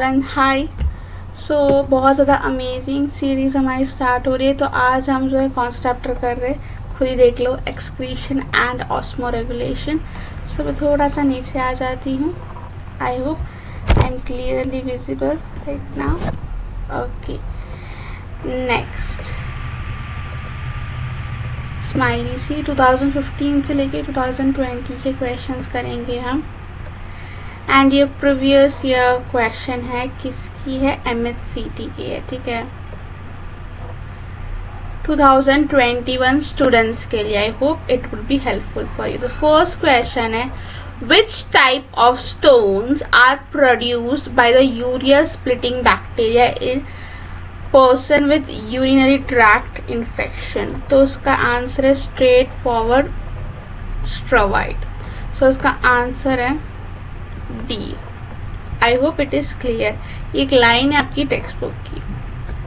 And hi. बहुत ज़्यादा amazing series हमारी स्टार्ट हो रही है। तो आज हम जो है कौन सा चैप्टर कर रहे हैं खुद ही देख लो, एक्सक्रीशन एंड ऑस्मो रेगुलेशन। मैं थोड़ा सा नीचे आ जाती हूँ। I hope I am clearly visible right now. Okay, next स्माइली सी 2015 से लेके 2020 के क्वेश्चंस करेंगे हम। एंड ये प्रीवियस ईयर क्वेश्चन है, किसकी है? MHCT की है, ठीक है, 2021 स्टूडेंट्स के लिए। I hope it would be helpful for you. The first question है, which type of stones are produced by the urea splitting bacteria in person with urinary tract infection? तो उसका आंसर है स्ट्रेट फॉरवर्ड स्ट्रोवाइड। इसका answer है D. I hope it is clear. एक line है आपकी textbook की।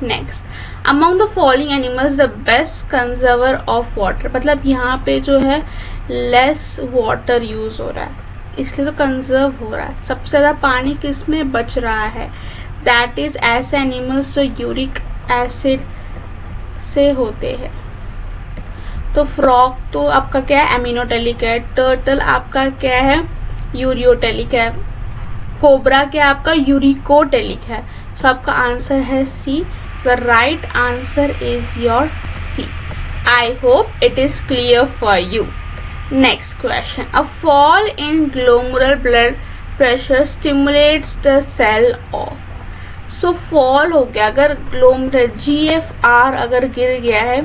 Next, among the following animals the best conserver of water. मतलब यहाँ पे जो है लेस वाटर यूज हो रहा है, इसलिए तो कंजर्व हो रहा है। सबसे ज्यादा पानी किस में बच रहा है? दैट इज ऐसे एनिमल्स जो यूरिक एसिड से होते हैं। तो फ्रॉग तो आपका क्या है? एमिनोटेलिक है। टर्टल आपका क्या है? यूरियोटेलिक है। कोबरा क्या आपका? यूरिकोटेलिक है। आपका आंसर है C. The right answer is your C. I hope it is clear for you. Next question, a fall in glomerular blood pressure stimulates the cell of. Fall हो गया, अगर glomerular GFR अगर गिर गया है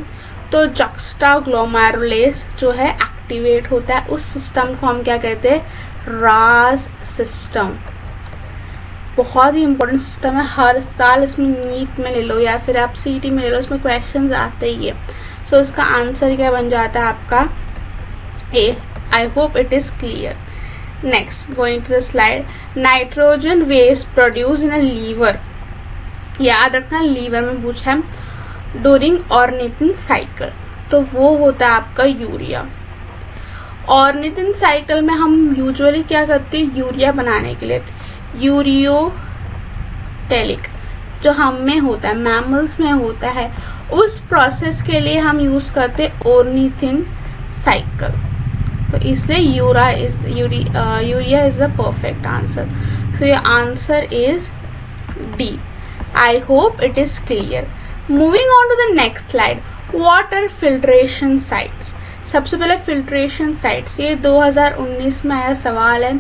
तो जक्स्टा ग्लोमेरुलेस जो है एक्टिवेट होता है। उस सिस्टम को हम क्या कहते हैं? रास सिस्टम। बहुत ही इंपॉर्टेंट सिस्टम है, हर साल इसमें नीट में ले लो या फिर आप CT में ले लो, इसमें क्वेश्चंस आते ही है। इसका आंसर क्या बन जाता है आपका? A. I hope it is clear. Next, going to the slide, nitrogen waste produce in a liver. याद रखना, लीवर में पूछा है ड्यूरिंग ऑर्निथिन साइकिल, तो वो होता है आपका यूरिया। ऑर्निथिन साइकिल में हम यूजुअली क्या करते हैं? यूरिया बनाने के लिए यूरियोटेलिक जो हम में होता है, मैमल्स में होता है, उस प्रोसेस के लिए हम यूज करते हैं ऑर्निथिन साइकिल। तो इसलिए urea is the perfect answer. Your answer is D. I hope it is clear. Moving on to the next slide, water filtration sites. सबसे पहले फिल्ट्रेशन साइट्स, ये 2019 में आया सवाल है।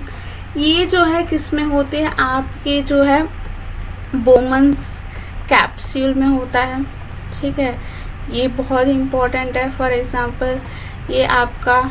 ये जो है किस में होते हैं? आपके जो है बोमन्स कैप्सूल में होता है, ठीक है। ये बहुत ही इंपॉर्टेंट है। फॉर एग्जांपल ये आपका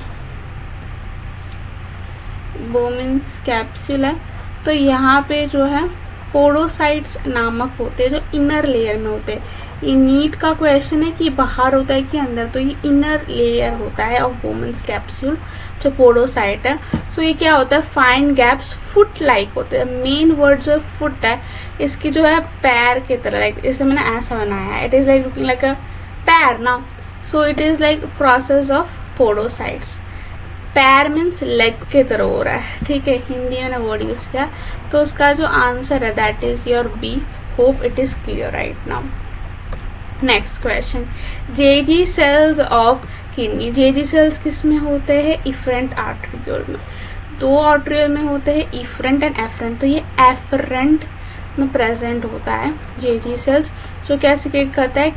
बोमन्स कैप्सूल है, तो यहाँ पे जो है पोडोसाइट्स नामक होते हैं जो इनर लेयर में होते हैं। ये नीट का क्वेश्चन है कि बाहर होता है कि अंदर, तो ये इनर लेयर होता है ऑफ वुमेन्स कैप्सूल जो पोडोसाइट है। ये क्या होता है? फाइन गैप्स फुट लाइक होते हैं। मेन वर्ड जो फुट है, इसकी जो है पैर की तरह, लाइक इसलिए मैंने ऐसा बनाया है। It is like looking like अ पैर ना। It is like process of podocytes. पैर मीन्स लेग के तरह हो रहा है, ठीक है, हिंदी में वर्ड यूज किया। तो उसका जो आंसर है that is your B. Hope it is clear right now. Next question, JG cells of kidney. JG cells किस में होते हैं? इफरेंट आर्ट्रियोल में। दो आर्ट्रियोल में होते हैं, इफरेंट एंड एफरेंट। तो ये एफरेंट में प्रेजेंट होता है जेजी सेल्स, जो क्या सिक्रेट करता है?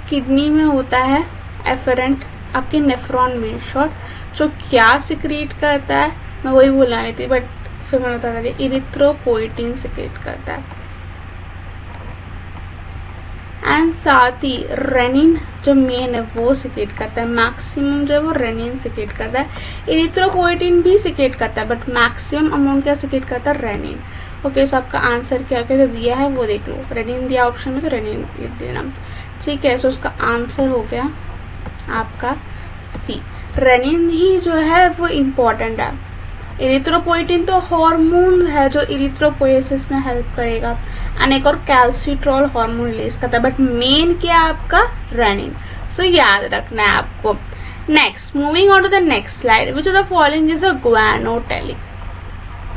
किडनी में होता है एफरेंट। आपके नेफ्रॉन में शॉर्ट जो क्या सिक्रेट करता है, मैं वही बोलना रही थी बट फिर मैं बता दी, इरिथ्रोपोइटिन सिक्रेट करता है। एंड साथ ही रेनिन जो मेन है वो सिक्रेट करता है। मैक्सिमम जो है वो रेनिन सिक्रेट करता है। इरिथ्रोपोइटिन भी सिक्रेट करता है बट मैक्सिमम अमाउंट क्या सिक्रेट करता है? रेनिन। ओके, आपका आंसर क्या क्या जो दिया है वो देख लो। रेनिन दिया ऑप्शन में, तो रेनिन देना, ठीक है। उसका आंसर हो गया आपका सी। रेनिन ही जो है वो इम्पोर्टेंट है। इरिथ्रोपोइटिन तो हार्मोन है जो इरिथ्रोपोएसिस में हेल्प करेगा, एंड एक और कैल्सिट्रॉल हार्मोन रिलीज करता है, बट मेन क्या आपका? रेनिन। याद रखना है आपको। Next, moving on to the next slide, which of the following is a guanotelic.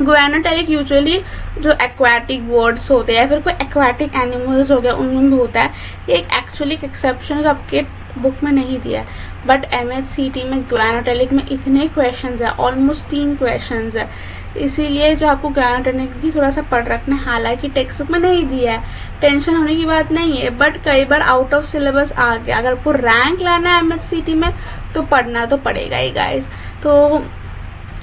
Guanotelic usually जो एक्वाटिक वर्ड्स होते हैं या फिर कोई एक्वाटिक एनिमल्स हो गया उनमें भी होता है। ये एक एक्चुअली एक्सेप्शन जो आपके बुक में नहीं दिया है, बट MHCT में ग्वानोटेलिक में इतने क्वेश्चंस है, ऑलमोस्ट 3 क्वेश्चंस है, इसीलिए जो आपको ग्वानोटेलिक भी थोड़ा सा पढ़ रखना है। हालांकि टेक्स्ट बुक में नहीं दिया है, टेंशन होने की बात नहीं है, बट कई बार आउट ऑफ सिलेबस आ गया। अगर आपको रैंक लाना है MHCT में तो पढ़ना तो पड़ेगा ही गाइज। तो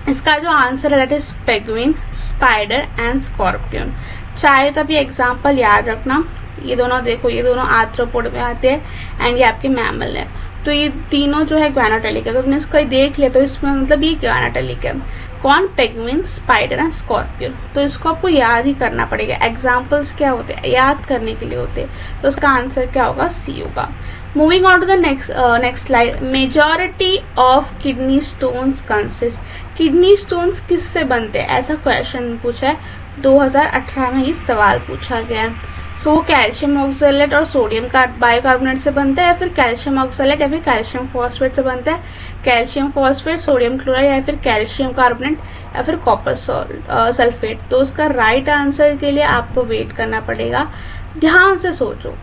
इसका जो आंसर है that is penguin, spider and scorpion. चाहे तो अभी एग्जाम्पल याद रखना, ये दोनों देखो, ये दोनों आर्थ्रोपोड में आते हैं एंड ये आपके मैमल है। तो ये तीनों जो है ग्वानोटेलिक है, तो तुमने इसको देख लिया तो इसमें मतलब ये ग्वानोटेलिक है। कौन? Penguin, spider and scorpion. तो इसको आपको याद ही करना पड़ेगा। एग्जाम्पल्स क्या होते हैं? याद करने के लिए होते हैं। तो उसका आंसर क्या होगा? सी होगा। Moving on to the next slide. Majority of kidney stones consist. Kidney stones किससे बनते हैं? ऐसा क्वेश्चन पूछा है 2018 में, ये सवाल पूछा गया है। सो कैल्शियम ऑक्सलेट और सोडियम बाइकार्बोनेट से बनता है, या फिर कैल्शियम ऑक्सलेट या फिर कैल्शियम फॉस्फेट से बनता है, कैल्शियम फॉस्फेट, सोडियम क्लोराइड या फिर कैल्शियम कार्बोनेट या फिर कॉपर सल्फेट। तो उसका राइट आंसर के लिए आपको वेट करना पड़ेगा। ध्यान से सोचो,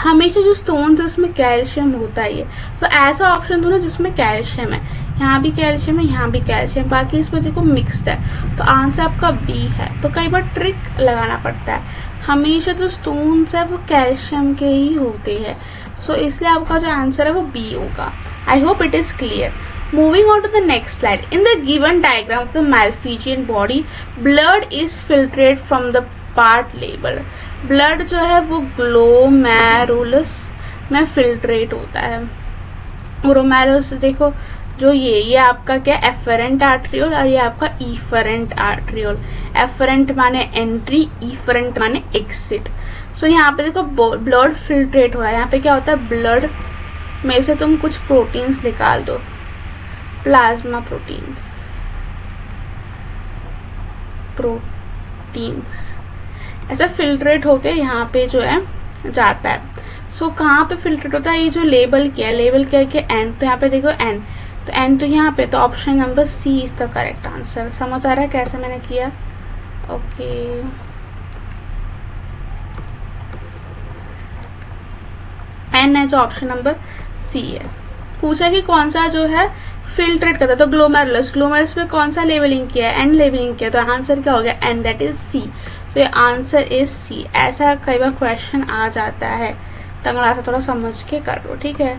हमेशा जो स्टोन्स है उसमें कैल्शियम होता ही है, तो ऐसा ऑप्शन दो ना जिसमें कैल्शियम है। यहाँ भी कैल्शियम है, यहाँ भी कैल्शियम, बाकी इसमें देखो मिक्स्ड है, तो आंसर आपका बी है। तो कई बार ट्रिक लगाना पड़ता है। हमेशा जो स्टोन्स है वो कैल्शियम के ही होते हैं, सो इसलिए आपका जो आंसर है वो बी होगा। I hope it is clear. Moving on to the next slide. In the given diagram of the Malpighian body, blood is filtrated from the part labeled. Blood जो है वो ग्लोमेरुलस में फिल्ट्रेट होता है। Glomerulus देखो, जो ये आपका क्या, एफरेंट आर्ट्रियोल और ये आपका इफरेंट आर्ट्रियोल। एफरेंट माने एंट्री, इफरेंट माने एग्जिट। सो यहाँ पे देखो ब्लड फिल्ट्रेट हो रहा है। यहाँ पे क्या होता है, ब्लड में से तुम कुछ प्रोटीन्स निकाल दो, प्लाज्मा प्रोटीन्स ऐसा फिल्ट्रेट होके यहाँ पे जो है जाता है। सो कहाँ पे फिल्ट्रेट होता है? ये जो लेबल किया है कि एन, तो यहाँ पे देखो एन, तो एन तो यहाँ पे, तो option number C is the correct answer. समझ आ रहा है कैसे मैंने किया? ओके, एन है जो ऑप्शन नंबर सी है। पूछा कि कौन सा जो है फिल्ट्रेट करता है, तो ग्लोमेरुलस में कौन सा लेवलिंग किया है? एन लेवलिंग किया, तो आंसर क्या हो गया? And, that is C. तो ये आंसर इज सी। ऐसा कई बार क्वेश्चन आ जाता है, तंगड़ा सा थोड़ा समझ के कर लो, ठीक है।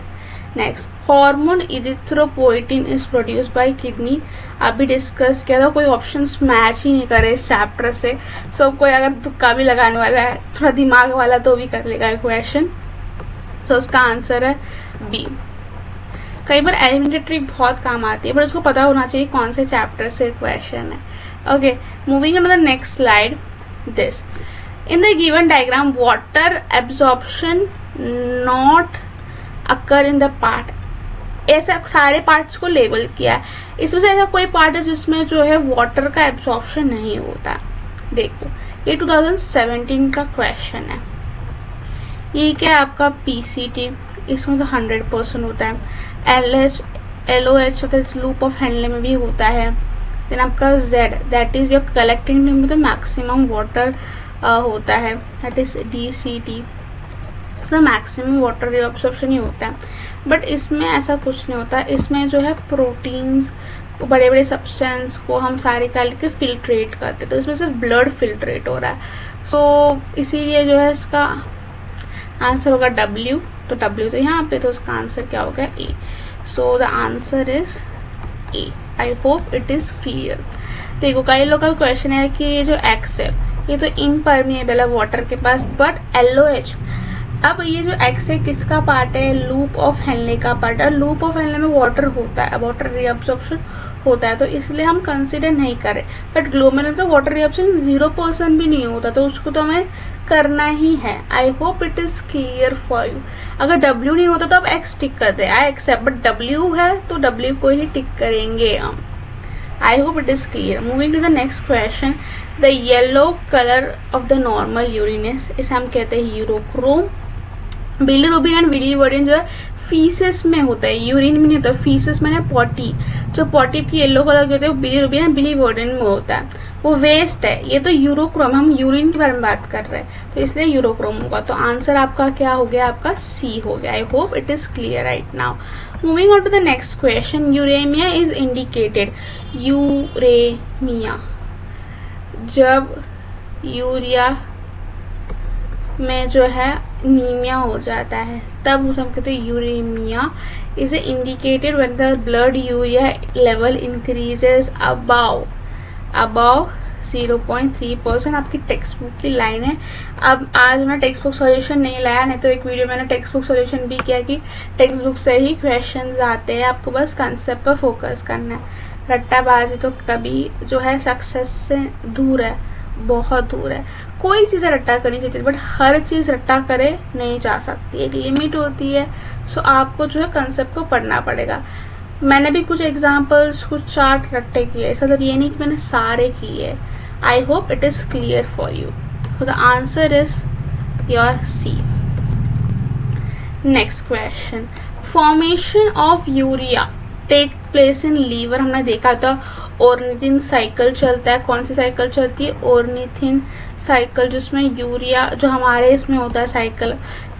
Next, hormone erythropoietin is produce by kidney. अभी डिस्कस किया था, कोई ऑप्शन मैच ही नहीं करे इस चैप्टर से। सो कोई अगर तुक्का भी लगाने वाला है, थोड़ा दिमाग वाला, तो भी कर लेगा क्वेश्चन। तो उसका आंसर है बी। कई बार एलिमेंट्री ट्रिक बहुत काम आती है, पर उसको पता होना चाहिए कौन से चैप्टर से क्वेश्चन है। Okay, moving on the next slide. This in the given diagram water absorption not occur in the part. ऐसा सारे पार्ट्स को लेबल किया है, इसमें से ऐसा कोई पार्ट है जिसमें जो है वाटर का एब्जॉर्प्शन नहीं होता। देखो, ये 2017 का क्वेश्चन है। ये क्या है आपका PCT, इसमें तो 100% होता है। LOH लूप ऑफ हेनले में भी होता है। देन आपका Z, that is your collecting में तो मैक्सिमम वाटर होता है, दैट इज DCT, इसका मैक्सिमम वाटर रिअब्सॉर्प्शन ही होता है। बट इसमें ऐसा कुछ नहीं होता, इसमें जो है प्रोटीन्स, बड़े बड़े सब्सटेंस को हम सारे का लेके फिल्ट्रेट करते हैं, तो इसमें सिर्फ ब्लड फिल्ट्रेट हो रहा है। सो इसीलिए जो है इसका आंसर होगा W। तो W तो यहाँ पे, तो उसका आंसर क्या होगा? A। So the answer is A। I hope it is clear. देखो, कई लोग का क्वेश्चन है कि ये जो X है ये तो इम्परमिएबल है वाटर के पास, बट LOH, अब ये जो X है किसका पार्ट है? लूप ऑफ हेनले का पार्ट है। लूप ऑफ हेनले में वाटर होता है, वाटर रिअब्सॉर्प्शन होता है, तो इसलिए हम कंसिडर नहीं करें। बट ग्लोमेरुलस तो वाटर रिअब्सॉर्प्शन 0% भी नहीं होता, तो उसको तो हमें करना ही है। आई hope it is clear for you. अगर W नहीं होता तो आप X टिक करते, आई एक्सेप्ट, बट W है तो W को ही टिक करेंगे हम। I hope it is clear. Moving to the next question. The yellow colour of the normal urine इसे हम कहते हैं यूरोक्रोम। बिलीरुबिन एंड बिलीवर्डिन जो है फीसेस में होता है, यूरिन में नहीं होता। फीसेस में पॉटी, जो पॉटी की येलो कलर की होती है वो बिलीरुबिन एंड बिलीवर्डिन में होता है। वो वेस्ट है। ये तो यूरोक्रोम, हम यूरिन के बारे में बात कर रहे हैं, तो इसलिए यूरोक्रोम होगा। तो आंसर आपका क्या हो गया, आपका सी हो गया। I hope it is clear right now. Moving on to the next question, uremia is indicated. Uremia, जब यूरिया में जो है नीमिया हो जाता है तब उसे हम कहते हैं uremia. Is indicated when the blood urea level increases about 0.3%। आपकी टेक्स्ट बुक की लाइन है। अब आज मैं टेक्स्ट बुक सॉल्यूशन नहीं लाया, नहीं तो एक वीडियो मैंने टेक्स्ट बुक सॉल्यूशन भी किया कि टेक्स्ट बुक से ही क्वेश्चंस आते हैं, आपको बस कंसेप्ट पर फोकस करना है। रट्टाबाजी तो कभी जो है सक्सेस से दूर है, बहुत दूर है। कोई चीज़ रट्टा करनी चाहिए, बट हर चीज़ रट्टा करे नहीं जा सकती, एक लिमिट होती है। सो आपको जो है कंसेप्ट को पढ़ना पड़ेगा। मैंने भी कुछ एग्जांपल्स, कुछ चार्ट रट्टे किए, ऐसा मतलब ये नहीं कि मैंने सारे किए। I hope it is clear for you. So the answer is your C. Next question, formation of urea take place in liver. हमने देखा था ऑर्निथिन साइकिल चलता है। कौन सी साइकिल चलती है, ऑर्निथिन साइकिल, जिसमें यूरिया जो हमारे इसमें होता है साइकिल,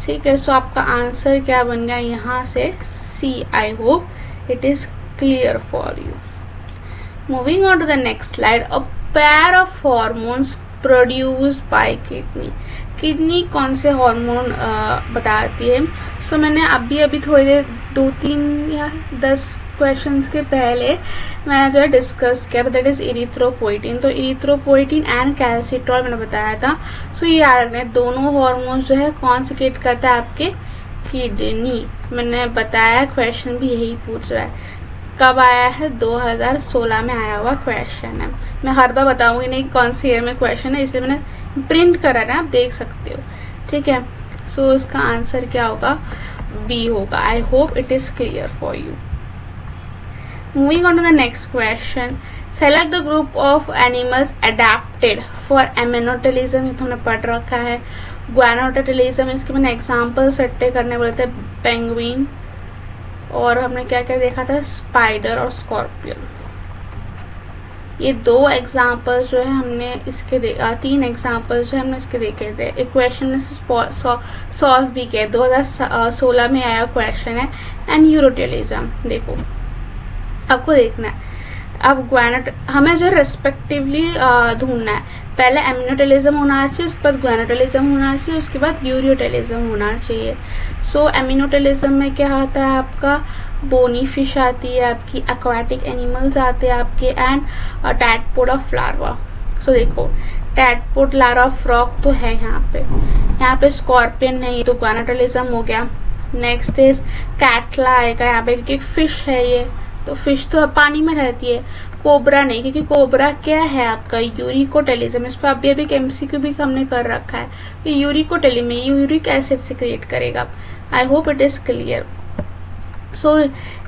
ठीक है। सो आपका आंसर क्या बन गया यहाँ से, C. I hope it is clear for you. Moving on to the next slide, a pair of hormones produced by kidney. Kidney कौन से हार्मोन बताती है। सो मैंने अभी थोड़ी देर 2-3 या 10 क्वेश्चंस के पहले मैंने जो है डिस्कस किया था, दैट इज इरिथ्रोपोइटिन। तो इरिथ्रोपोइटिन एंड कैल्सिट्रॉल मैंने बताया था। सो ये याद रखना, दोनों हार्मोन्स जो है कौन सिक्रेट करता है, आपके किडनी। मैंने बताया, क्वेश्चन भी यही पूछ रहा है। कब आया है, 2016 में आया हुआ क्वेश्चन है। मैं हर बार बताऊंगी नहीं कौन से ईयर में क्वेश्चन है, इसलिए मैंने प्रिंट करा है, आप देख सकते हो, ठीक है। सो इसका आंसर क्या होगा, बी होगा। I hope it is clear for you. Moving on to the next question, select the group of animals adapted for ammonotelism. ये तो हमने पढ़ रखा है। ग्वानोटेलिज्म, इसके मैंने एग्जाम्पल सट्टे करने बोले थे, पेंगुइन, और हमने क्या क्या देखा था, स्पाइडर और स्कॉर्पियन। ये 2 एग्जाम्पल जो है हमने इसके 3 एग्जाम्पल जो है हमने इसके देखे थे। एक क्वेश्चन में सॉल्व भी किया, 2016 में आया क्वेश्चन है। एंड यूरोटेलिज्म, देखो आपको देखना है। अब हमें जो रेस्पेक्टिवली ढूंढना है, पहले एमिनोटेलिज्म होना चाहिए, उसके बाद ग्वानोटेलिज्म होना चाहिए, उसके बाद यूरियोटेलिज्म होना चाहिए। सो एमिनोटेलिज्म में क्या आता है, आपका बोनी फिश आती है, आपकी एक्वाटिक एनिमल्स आते हैं आपके, एंड टैडपोड ऑफ लार्वा। सो देखो टैडपोड लार्वा फ्रॉग तो है यहाँ पे स्कॉर्पियन नहीं, ये तो ग्वानोटेलिज्म हो गया। नेक्स्ट इज कैटला आएगा यहाँ पे, क्योंकि फिश है ये, तो फिश तो पानी में रहती है। कोबरा नहीं, क्योंकि कोबरा क्या है आपका यूरिकोटेलिज्म। इस पर अभी एक एमसीक्यू भी हमने कर रखा है कि यूरिकोटेली में यूरिक एसिड से क्रिएट करेगा। I hope it is clear. So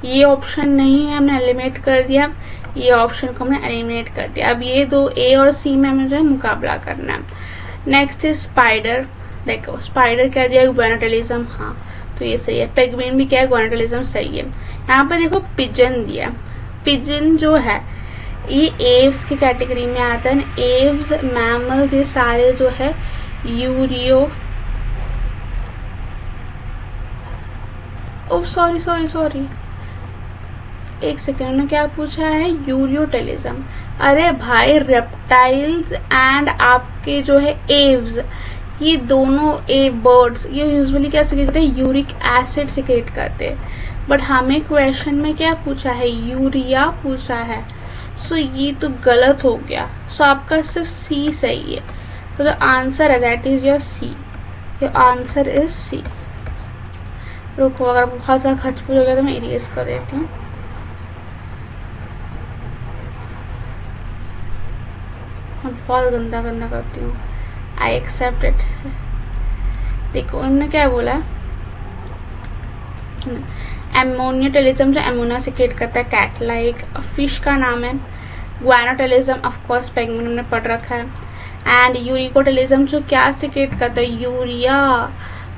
ये ऑप्शन नहीं है, हमने एलिमिनेट कर दिया, ये ऑप्शन को हमने एलिमिनेट कर दिया। अब ये 2 ए और सी में हमें जो है मुकाबला करना है। Next is spider. देखो स्पाइडर क्या दिया, ग्वानोटेलिज्म, हाँ तो ये सही है। पेंगुइन भी क्या है, ग्वानोटेलिज्म सही है। यहाँ पे देखो पिजन दिया, पिजन जो है ये एव्स की कैटेगरी में आता है। एव्स, मैमल्स, ये सारे जो है सॉरी एक सेकेंड में क्या पूछा है, यूरियोटेलिज्म। अरे भाई रेप्टाइल्स एंड आपके जो है एव्स, ये दोनों बर्ड्स ये यूजुअली क्या सिक्रेट करते हैं, यूरिक एसिड सिक्रेट करते हैं। बट हमें क्वेश्चन में क्या पूछा है, यूरिया पूछा है। सो ये तो गलत हो गया। सो आपका सिर्फ सी सही है। तो द आंसर है that is your C. Your answer is C. रुको, अगर बहुत सा खच पूछ हो गया तो मैं इरेज कर देती हूँ। मैं बहुत गंदा करती हूँ। I accept it. देखो उन्होंने क्या बोला, एमोनियोटेलिज्म जो एमोना सिक्रेट करता है, कैटला एक फिश का नाम है। ग्वानोटेलिज्म ऑफ कोर्स पेंगुइन ने पढ़ रखा है। एंड यूरिकोटेलिज्म जो क्या सिक्रेट करता है, यूरिया।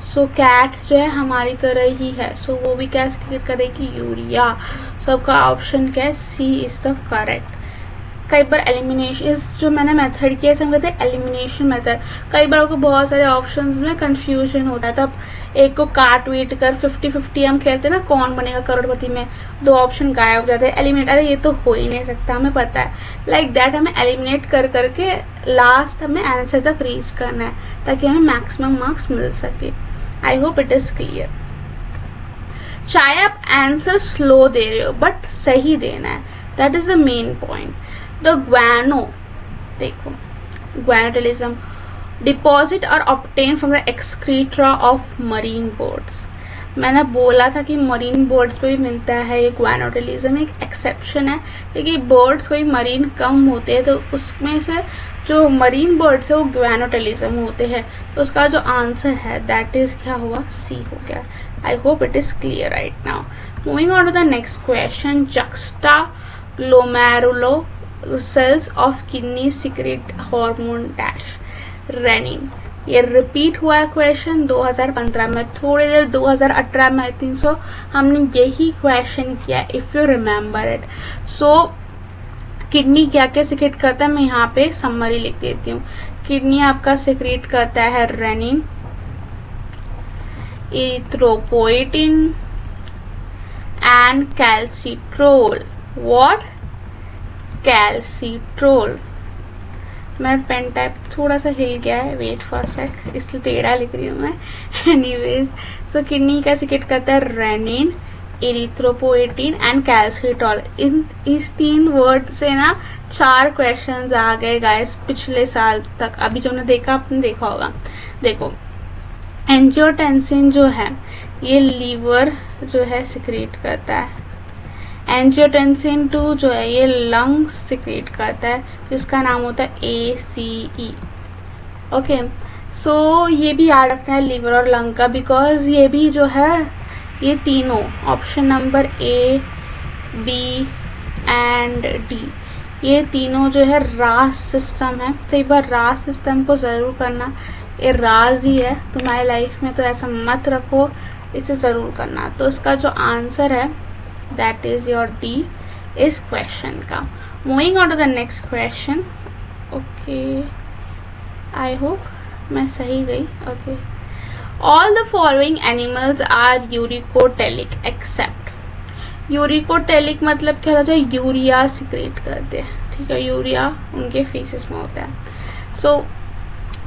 सो कैट जो है हमारी तरह ही है, सो वो भी क्या सिक्रेट करेगी, यूरिया। सो आपका ऑप्शन क्या है, सी इज द करेक्ट। कई बार एलिमिनेशन, इस जो मैंने मेथड किया है हम कहते हैं एलिमिनेशन मेथड। कई बार आपको बहुत सारे ऑप्शंस में कंफ्यूजन होता है, तो आप एक को काट वीट कर 50-50 हम कहते हैं ना, कौन बनेगा करोड़पति में, 2 ऑप्शन गायब हो जाते हैं, एलिमिनेट, अरे ये तो हो ही नहीं सकता, हमें पता है। लाइक दैट हमें एलिमिनेट कर करके लास्ट हमें आंसर तक रीच करना है ताकि हमें मैक्सिमम मार्क्स मिल सके। आई होप इट इज क्लियर। चाहे आप आंसर स्लो दे रहे हो बट सही देना है, that is the main point. The guano, देखो ग्वानोटिलिज्म, डिपॉजिट और obtain from the excreta of marine birds. मैंने बोला था कि मरीन बर्ड्स पे भी मिलता है ये ग्वानोटिलिज्म, एक एक्सेप्शन है क्योंकि बर्ड्स कोई मरीन कम होते हैं, तो उसमें से जो मरीन बर्ड्स है वो ग्वानोटिलिज्म होते हैं। तो उसका जो आंसर है दैट इज क्या हुआ, सी हो गया। I hope it is clear right now. Moving on to the next question, juxta glomerulo cells of kidney secrete hormone dash renin। ये रिपीट हुआ है क्वेश्चन 2015 में, थोड़ी देर 2018 में आई थिंक सो हमने यही क्वेश्चन किया, if you remember it. So kidney क्या क्या सिक्रेट करता है, मैं यहाँ पे समरी लिख देती हूँ। किडनी आपका सिक्रेट करता है रेनिन, इरिथ्रोपोएटिन एंड कैल्सिट्रोल। व्हाट? कैल्सिट्रोल। मेरा पेन टाइप थोड़ा सा हिल गया है, वेट फॉर सेक, इसलिए टेढ़ा लिख रही हूँ मैं। एनीवेज, सो किडनी का सिक्रेट करता है रेनिन, इरिथ्रोपोएटिन एंड कैल्सिट्रोल। इस 3 वर्ड से ना 4 क्वेश्चंस आ गए गाइस पिछले साल तक। अभी जो हमने देखा आपने देखा होगा। देखो एंजियोटेंसिन जो है ये लीवर जो है सिक्रेट करता है, एंजियोटेंसिन 2 जो है ये लंग्स सिक्रेट करता है जिसका नाम होता है ACE। ओके, सो ये भी याद रखना है लीवर और लंग का, बिकॉज ये भी जो है ये तीनों option number A, B and D ये तीनों जो है रास सिस्टम है। तो एक बार रास सिस्टम को जरूर करना, ये राज ही है तुम्हारी लाइफ में, तो ऐसा मत रखो, इसे जरूर करना। तो इसका जो आंसर है that is your D इस क्वेश्चन का। Moving on to the next question. Okay, I hope मैं सही गई। Okay, all the following animals are uricotelic except. Uricotelic मतलब क्या होता है, यूरिया सिक्रेट करते हैं, ठीक है, यूरिया उनके फेसेस में होता है, सो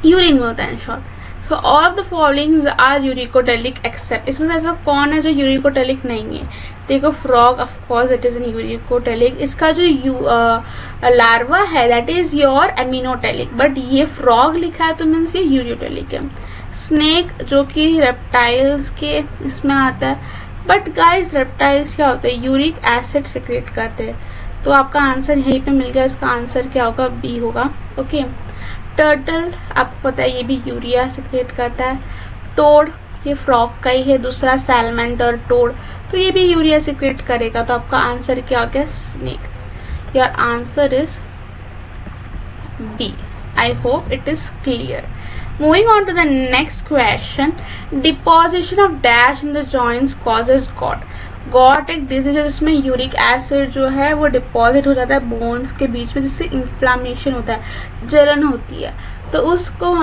यूरिन में होता है in short. So all of the followings are uricotelic except. इसमें से ऐसा कौन है जो यूरिकोटेलिक नहीं है? देखो frog, of course it is in uricotelic. इसका जो लार्वा है that is your ammonotelic, but ये फ्रॉग लिखा है तो मीन्स ये यूरियोटेलिक है। स्नेक जो कि रेप्टाइल्स के इसमें आता है, बट गाइस रेप्टाइल्स क्या होते हैं, यूरिक एसिड सिक्रेट करते हैं, तो आपका आंसर यहीं पे मिल गया। इसका आंसर क्या होगा, बी होगा। ओके, टर्टल आपको पता है ये भी यूरिया सिक्रेट करता है। टोड ये फ्रॉग का ही है, दूसरा सैलमेंडर टोड, तो ये भी यूरिया सिक्रेट करेगा, तो आपका आंसर क्या हो गया, snake. Your answer is B. I hope it is clear. Moving on to the next question, deposition of dash in the joints causes GOT। GOT एक डिजीज है जिसमें यूरिक एसिड जो है वो डिपॉजिट हो जाता है बोन्स के बीच में, जिससे इन्फ्लामेशन होता है, जलन होती है। तो उसको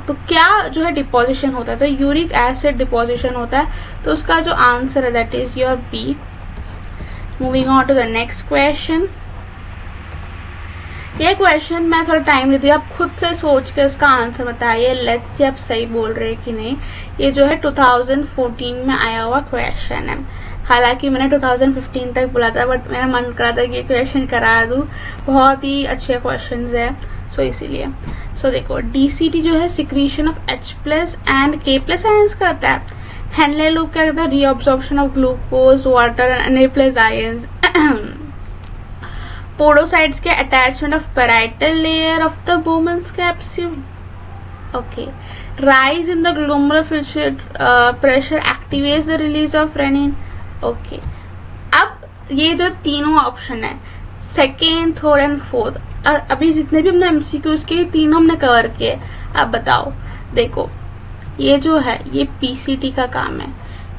तो क्या जो है डिपोजिशन होता है, तो यूरिक एसिड डिपोजिशन होता है, तो उसका जो आंसर है that is your B. Moving on to the next question. ये क्वेश्चन मैं थोड़ा टाइम लेती हूँ, आप खुद से सोच के इसका आंसर बताइए, लेट्स सी आप सही बोल रहे हैं कि नहीं। ये जो है 2014 में आया हुआ क्वेश्चन है, हालांकि मैंने 2015 तक बोला था, बट मेरा मन करा था कि ये क्वेश्चन करा दूँ, बहुत ही अच्छे क्वेश्चन है, सो इसीलिए। सो देखो DCT जो है secretion of H+ and K+ ions करता है। हेनले लूप क्या कहता है, reabsorption of glucose water and Na+ ions. Podocytes के attachment of parietal layer of the Bowman's capsule. Okay, rise in the glomerular pressure activates the release of renin. Okay, अब ये जो तीनों ऑप्शन है second, third and fourth, अभी जितने भी हमने MCQs के तीनों हमने कवर किए। अब बताओ, देखो ये जो है ये PCT का काम है,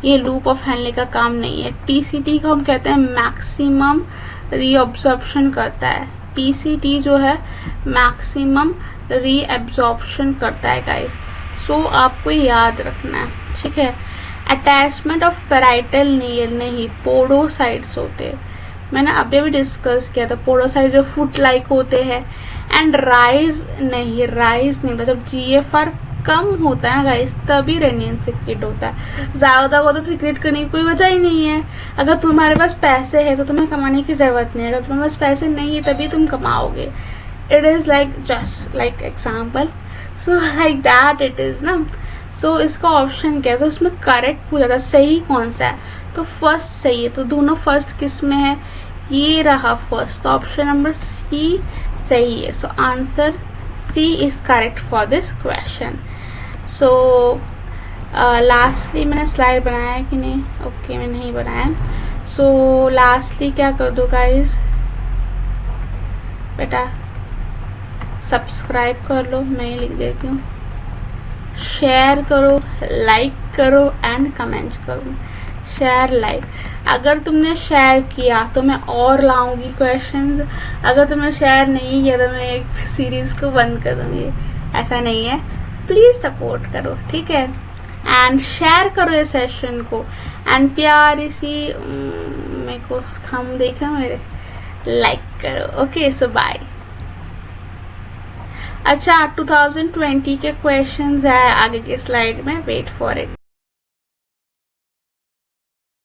ये लूप ऑफ हेनले का काम नहीं है। TCT को हम कहते हैं मैक्सिमम रीअब्जॉर्प्शन करता है, PCT जो है मैक्सिमम रीएब्जॉर्प्शन करता है गाइस, सो आपको याद रखना है, ठीक है। अटैचमेंट ऑफ पैराइटल नील नहीं, पोडोसाइट्स होते हैं, मैंने अभी भी डिस्कस किया था। पोडोसाइट जो फुट लाइक होते हैं। एंड राइज नहीं होता, जब GFR कम होता है ना गाइस तभी रेनिन सिक्रेट होता है, ज्यादा हो तो सिक्रेट करने की कोई वजह ही नहीं है। अगर तुम्हारे पास पैसे है तो तुम्हें कमाने की जरूरत नहीं है, अगर तुम्हारे पास पैसे नहीं है तभी तुम कमाओगे। It is like just like example, so like that it is ना। सो इसका ऑप्शन क्या है, तो उसमें करेक्ट पूछा था सही कौन सा है, तो फर्स्ट सही है। तो दोनों फर्स्ट किस में है, ये रहा फर्स्ट, तो ऑप्शन नंबर सी सही है। So answer C is correct for this question. So lastly मैंने स्लाइड बनाया है कि नहीं, ओके मैंने नहीं बनाया। सो लास्टली क्या कर दो गाइस, बेटा सब्सक्राइब कर लो, मैं ही लिख देती हूँ, शेयर करो, लाइक करो एंड कमेंट करो। शेयर लाइक, अगर तुमने शेयर किया तो मैं और लाऊंगी क्वेश्चंस, अगर तुमने शेयर नहीं किया तो मैं एक सीरीज को बंद कर दूंगी, ऐसा नहीं है। प्लीज सपोर्ट करो, ठीक है, एंड शेयर करो ये सेशन को, एंड प्यारी सी मेरे को थंब देखा मेरे, लाइक करो। Okay so bye. अच्छा 2020 के क्वेश्चंस है आगे के स्लाइड में, वेट फॉर इट।